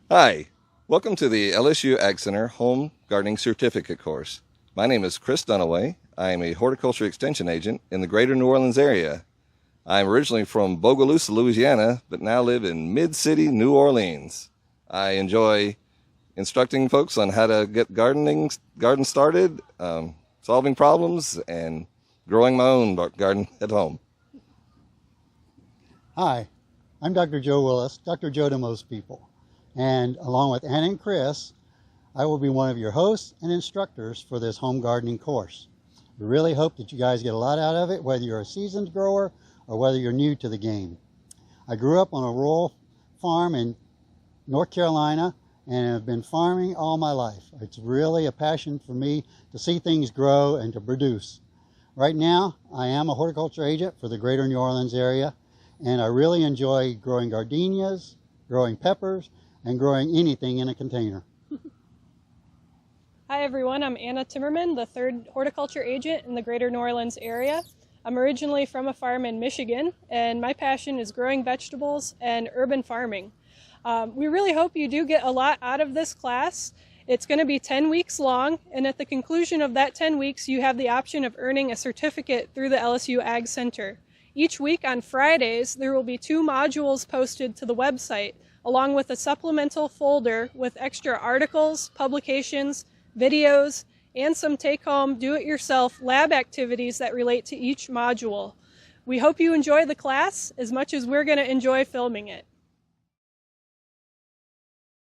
Hi, welcome to the LSU AgCenter Home Gardening Certificate course. My name is Chris Dunaway. I am a horticulture extension agent in the greater New Orleans area. I'm originally from Bogalusa, Louisiana, but now live in Mid-City, New Orleans. I enjoy instructing folks on how to get gardens started, solving problems, and growing my own garden at home. Hi, I'm Dr. Joe Willis, Dr. Joe to most people. And along with Ann and Chris, I will be one of your hosts and instructors for this home gardening course. We really hope that you guys get a lot out of it, whether you're a seasoned grower or whether you're new to the game. I grew up on a rural farm in North Carolina and have been farming all my life. It's really a passion for me to see things grow and to produce. Right now, I am a horticulture agent for the greater New Orleans area, and I really enjoy growing gardenias, growing peppers, and growing anything in a container. Hi everyone, I'm Anna Timmerman, the third horticulture agent in the greater New Orleans area. I'm originally from a farm in Michigan, and my passion is growing vegetables and urban farming. We really hope you do get a lot out of this class. It's going to be 10 weeks long, and at the conclusion of that 10 weeks, you have the option of earning a certificate through the LSU AgCenter. Each week on Fridays, there will be 2 modules posted to the website, along with a supplemental folder with extra articles, publications, videos, and some take-home do-it-yourself lab activities that relate to each module. We hope you enjoy the class as much as we're going to enjoy filming it.